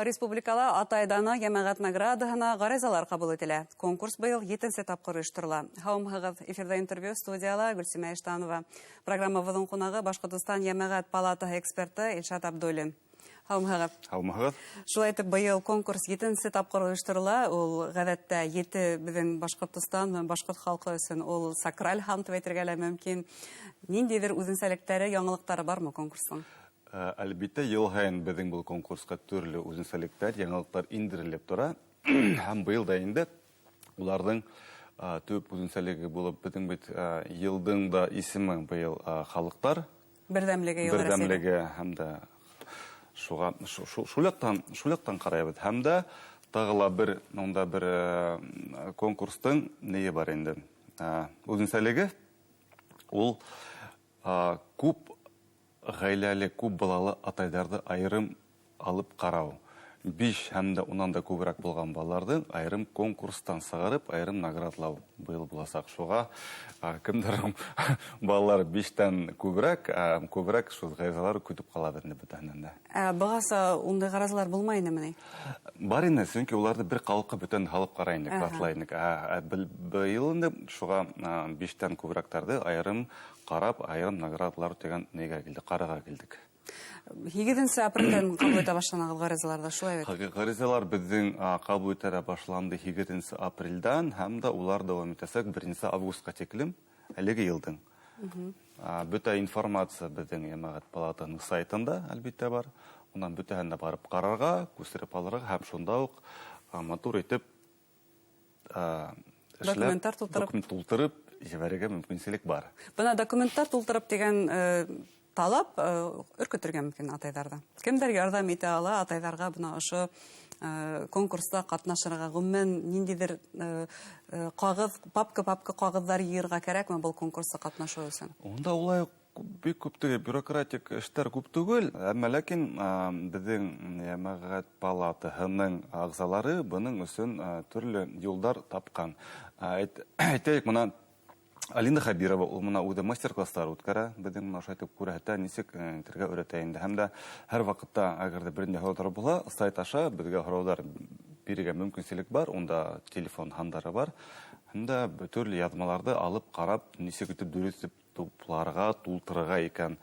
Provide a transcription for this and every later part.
Республикала Атайдана Ямагат наградаһына гаризалар кабул ителә. Конкурс быел 7-нче тапкыр оештырыла. Һаумыгыз эфирда интервью студияла Гөлсимә Иштанова. Программабыздың кунагы Башкортстан Ямагат палатаһы эксперты Илшат Абдуллин. Һаумыгыз. Һаумыгыз. Шулай итеп, быел конкурс 7-нче тапкыр оештырыла. Ул гадәттә 7 безнең Башкортстан, башкорт халкы өчен ул сакраль һәм дип әйтергә лә мөмкин. Ниндидер үзенчәлекләре, яңалыклары бармы конкурсның? Әлбәттә, ел һайын безнең бу конкурска төрле үзенчәлекләр, яңалыклар индерелеп тора. Һәм быел да инде уларның төп үзенчәлеге булып безнең бит елның да исеме быел халыклар бердәмлеге һәм дә шулектан карайбыз. Һәм дә тагыла бер монда бер конкурстың ние бар инде. Үзенчәлеге ул күп гаиләле, күп балалы атайларды айрым алып карау. 5 һәм дә уннан да күбрәк булган балаларны айрым конкурстан сыгарып, айрым наградлау быел буласак. Шуга кемдер балалар 5тән күбрәк шул гаризалар көтеп кала инде бүтәннән дә. Багаса ундай гаризалар булмай инде. Бар инде, чөнки уларны бер халыкка бүтән халык карай инде, катлай инде. Быел инде шуга 5тән күбрәктәрде айрым карап, айрым наградлар дигән нигә килде, карага килдек. 7 апрельдән кабул итә башланган гаризаларда шулай бит. Гаризалар безнең кабул итә башланды 7 апрельдән һәм дә улар дәвам итәсәк 1 августка тиклем әлеге елның. Бөтә информация безнең Ямагат палатаның сайтында әлбәттә бар. Уннан бөтәһен дә барып карарга, күстереп алырга һәм шунда ук матур итеп документлар тултырып җибәрергә мөмкинлек бар. Бuna документлар тултырып дигән талап өркетергә мөмкин атайларда. Кемдер ярдәм итә ала атайларга буна ошо конкурста катнашырга, гомумән ниндидер кагыз, папка кагызлар йырга кирәкме бу конкурста катнашу өчен? Онда улай бик күптәге бюрократик эшләр күп түгел, әмма ләкин безнең Ямагат палатаһының агзалары буның өчен төрле юллар тапкан. Әйтәйек, моны Алина Хабирова улмына үзе мастер-класслар үткәрә, безнең моны әйтеп күрһәтә, ничек интерга өйрәтә инде. Һәм дә һәр вакытта, әгәр дә берничә һораулар була, сайт аша безгә һораулар бирергә мөмкинлек бар, онда телефон һандары бар. Һәм дә төрле язмаларны алып карап, ничек итеп дөрес итеп тупларга, тултырырга икән.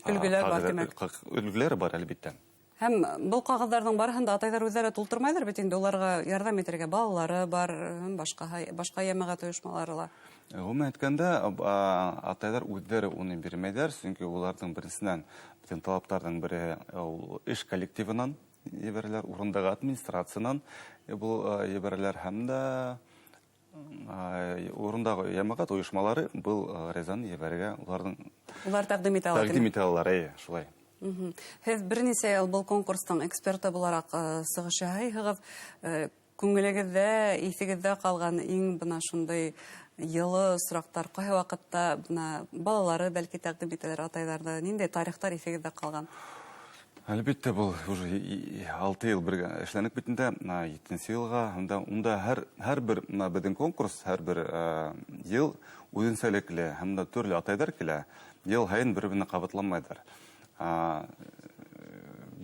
Үлгеләр бар димәк. Үлгеләр бар әлбәттә. Һәм бу кагызларның барыһын да атайлар үзләре тултырмайдыр бит инде, уларга ярдәм итәргә балалары бар, башка Ямагат оешмалары ла. Гомумән әйткәндә, атайлар үзләре уны бирмәйләр, чөнки уларның беренчедән бүтән талаптарның бире эш коллективынан ебәрләр, урындагы администрациянан бу ебәрләр һәм дә урындагы Ямагат оешмалары бу гаризаны ебәргә улар тәкъдим итә алар. Тәкъдим итә алар, шулай. Һез берничә ел бу конкурстың эксперты буларак сыгышаһыгыз, күңелегездә, исегездә калган иң бына шундай йылы сорактар, кай вакытта бына балалары бәлки тәкъдим итәләр атайларда, нинди тарихтар исегездә калган? Әлбәттә, бу уже 6 ел бергә эшләнеп бит инде, 7нче елга, унда һәр бер безнең конкурс, һәр бер ел үзенчәлекле һәм дә төрле атайлар килә. Ел һайын бер-беренә кабатланмайдыр.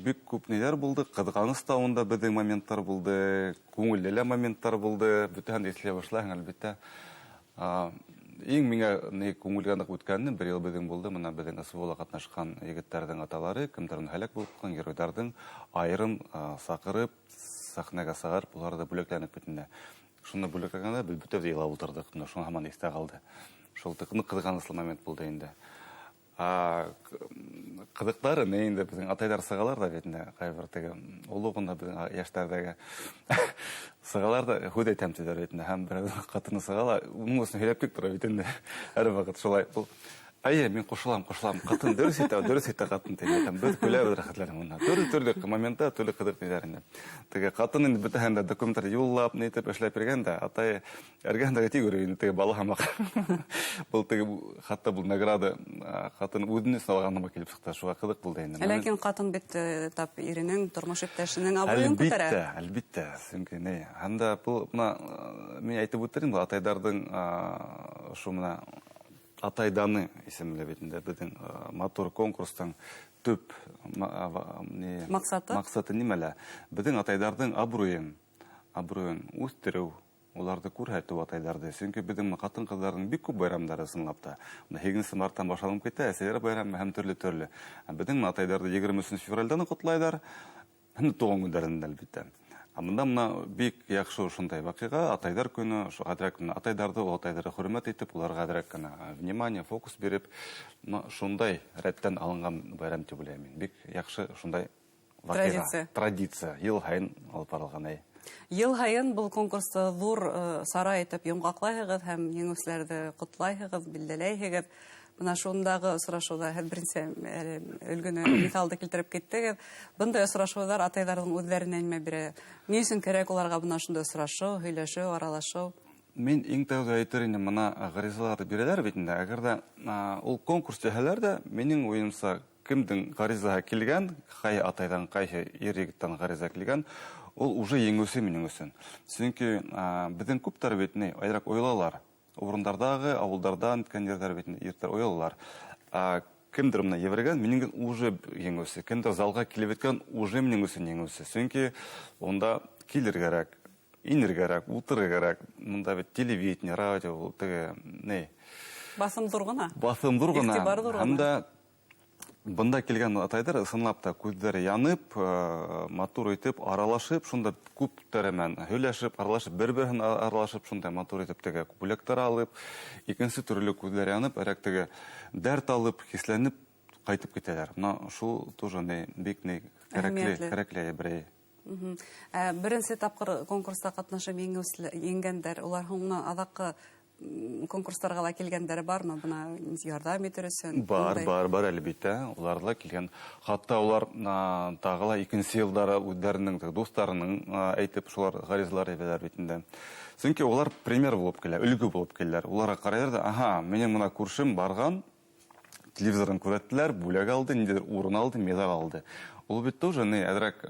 Бик күп ниләр булды, кызганыч та унда безнең моментлар булды, күңелле моментлар булды, бүтән ислә башлаһаң әлбәттә. Иң миңа ни күңелгә үткәнне бер ел безнең булды, моны безнең СВОда катнашкан егетләрнең аталары, кемдерне һәлак булып калган геройларның айрым сакырып, сахнага сагарып, буларда бүләкләнеп битендә. Шуны бүләкләгәндә без бүтән ел утырдык, шуны һаман истә калды. Шул кызганыч момент булды инде. Кызыклары не инде безнең атайлар сыгалар да бит инде, кайбер теге улугында безнең яшьләрдәге сыгалар да худай тәмсезләр бит инде, һәм бер катыны сыгала, монысын һәләп тик тора бит инде. Һәр вакыт шулай. Әйе, мин кушылам. Катын дөрес итә катын тегән. Без күләбез рәхәтләнеп монда. Төрле моментта, төрле кызык ниләр инде. Теге катын инде бөтәһен дә документлар юллап, ни итеп эшләп биргән дә, атай эргәндәге тигүр инде теге бала һәм бул теге хатта бул награда катын үзенә салганга килеп чыкты. Шуга кызык булды инде. Ләкин катын бит тап иренең, тормыш иптәшенең абруен күтәрә. Әлбәттә, чөнки не. Һәм дә бу мин әйтеп үтерим, атайларның шу менә Атайданы исемле битендә безнең матур конкурстың төп максаты нимәлә? Безнең атайдардың абруен үстерү, уларды күрһәтү атайдарды. Чөнки безнең хатын-кызларның бик күп байрамнары сынлап та. 8 марттан башланып китә, әсәр байрамы һәм төрле. Безнең атайдарды 23 февральдән котлайлар, һәм туган көндәрендә әлбәттә. Монда бик яхшы шундай вакыйга, атайдар көне, атайдарды, атайдары хөрмәт итеп, уларга внимание, фокус биреп, шундай рәттән алынган байрам дип уйлыйм мин. Бик яхшы шундай вакыйга, традиция, ел һайын алып барылган. Ел һайын бұл конкурсты зур сара итеп йомгаклайһыгыз һәм еңүчеләрне котлайһыгыз, билдәләйһыгыз. Менә шундагы очрашуда һәр беренче өлгене металлды килтереп киттегез. Бундай очрашулар атайларның үзләренә нимә бирә? Ни өчен кирәк уларга бuna шундай очрашу, һөйләшү, аралашу? Мин иң тәүдә әйтер идем, моны гаризаларда бирәләр бит инде. Әгәр дә ул конкурс җәһәләр дә, минең уемса, кемдең гаризага килгән, кай атайдан, кай ир-егеттән гариза килгән, ул уже еңүче минең өчен. Чөнки безнең күптәр бит ни, айрак уйлалар. Урындардагы, авылдардан кәндидатлар бит иртер уйлалар. Кемдер менә еврегән, минең уже еңүче. Кемдер залга килеп иткән, уже минең өчен еңүче. Чөнки онда килергәрәк, инергәрәк, утырыргәрәк. Монда бит телевидение, радио, теге, Басым зур гына. Басым зур гына. Һәм дә бында килгән атайдар ысынлап та күзләре янып, матур итеп, аралашып, шунда күп тәрәмән һөйләшеп, аралашып, бер-берен аралашып, шунда матур итеп теге бүләктәр алып, икенче төрле күзләре янып, әрәк теге дәрт алып, хисләнеп кайтып китәләр. Шул тоже бик кирәкле бер. Беренче тапкыр конкурста катнашып еңгәндәр, улар һуңна адакы конкурсларга да килгәндәре бармы? Бuna ярдәм итер өчен? Бар әлбәттә. Уларга килгән. Хатта улар тагыла 2нче елдары үзләренең дусларының әйтеп шулар гаризалар ябалар бит инде. Чөнки улар пример булып килә, үлгү булып киләләр. Уларга карайлар да, минең моны күршем барган, телевизордан күрәттеләр, бүләк алды, ниндидер урын алды, медаль алды. Ул бит тоже әдрәк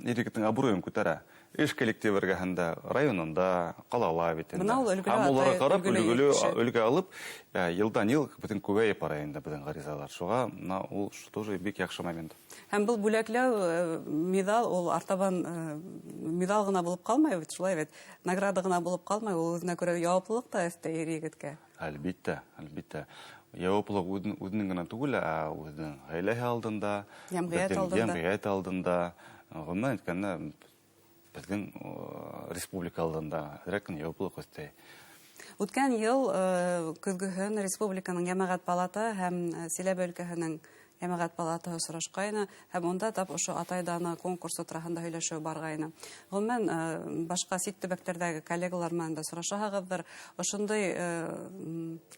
ир-егетнең абруен күтәрә. Эш коллективы эргәһендә, районында, калала бит инде. Һәм уларга карап, үлгү алып, елдан-ел бөтен күбәйеп бара инде безнең гаризалар. Шуга ул тоже бик яхшы момент. Һәм бу бүләкләү, медаль, ул артабан медаль гына булып калмый бит, шулай бит. Награда гына булып калмый, ул үзенә күрә яуаплылык та өстә ир-егеткә. Әлбәттә. Яуаплылык үзенең генә түгел, үзенең гаиләһе алдында, җәмгыять алдында, гомумән әйткәндә, безнең республика алдында рәкин яуаплылык өстә. Үткән ел көзгөһен республиканың җәмәгать палата һәм Силәбе өлкәһенең җәмәгать палатаһы очрашкайны һәм онда тап ошо атайданы конкурс турында һөйләшү баргайны. Гомумән башка сит төбәкләрдәге коллегалар менән дә сорашаһыгыздыр. Ошондай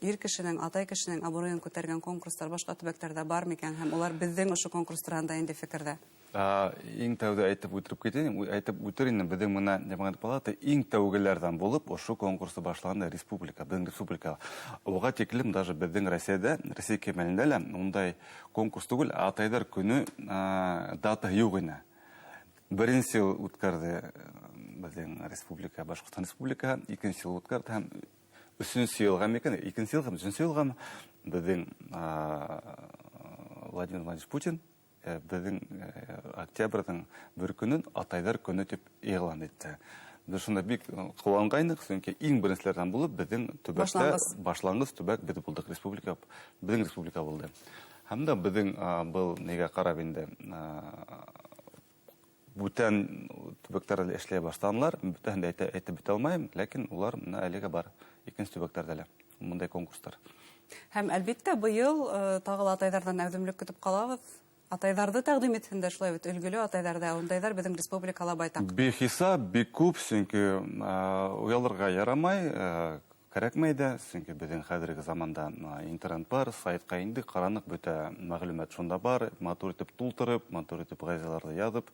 ир кешенең, атай кешенең абруен күтәргән конкурслар башка төбәкләрдә бар микән һәм улар безнең ошо конкурс турында инде фикердә? Иң тәүдә әйтеп үтер инде, безнең моны җәмәгать палата иң тәүгеләрдән булып ошо конкурсы башлаганда безнең республика. Уга тиклем даже безнең Россиядә, Россия кемәлендә лә ундай конкурс түгел, атайдар көне дата юк ине. Беренче ел үткәрде безнең республика, Башкортстан республика, икенче ел үткәрде һәм өченче елга микән, икенче елга, өченче елга безнең Владимир Владимирович Путин безнең октябрьдән бер көнен атайдар көне дип игълан итте. Без шунда бик куангайнык, чөнки иң беренчеләрдән булып безнең төбәктә башлангыч төбәк бит булдык, республика, безнең республика булды. Һәм дә безнең был нигә карап инде бүтән төбәкләрдә эшләй башладылар. Бүтән дә әйтеп бетә алмыйм, ләкин улар әлегә бар. Икенче төбәкләрдә лә мондай конкурслар. Һәм әлбәттә быел тагы атайдардан әүдемлек көтеп калабыз. Атайдарды тәкъдим итсен дә шулай бит, өлгеле атайдарда, ондайдар безнең республикала байтак. Бихисап, бик күп, чөнки уялырга ярамай, кирәкмәй дә, чөнки безнең хәзерге заманда интернет бар, сайтка инде каранык бөтә мәгълүмат шунда бар, матур итеп тултырып, матур итеп газеталарда язып,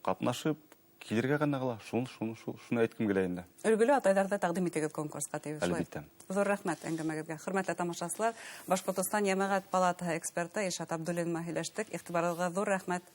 катнашып, килергә генә кала. Шуны әйткем килә инде. Өлгеле атайдарда тәкъдим итегез конкурска тиеш. Әлбәттә. Зур рәхмәт әңгәмәгезгә. Хөрмәтле тамашачылар, Башкортстан җәмәгать палата эксперты Ишат Абдуллин һөйләштек. Игътибарыгызга зур рәхмәт.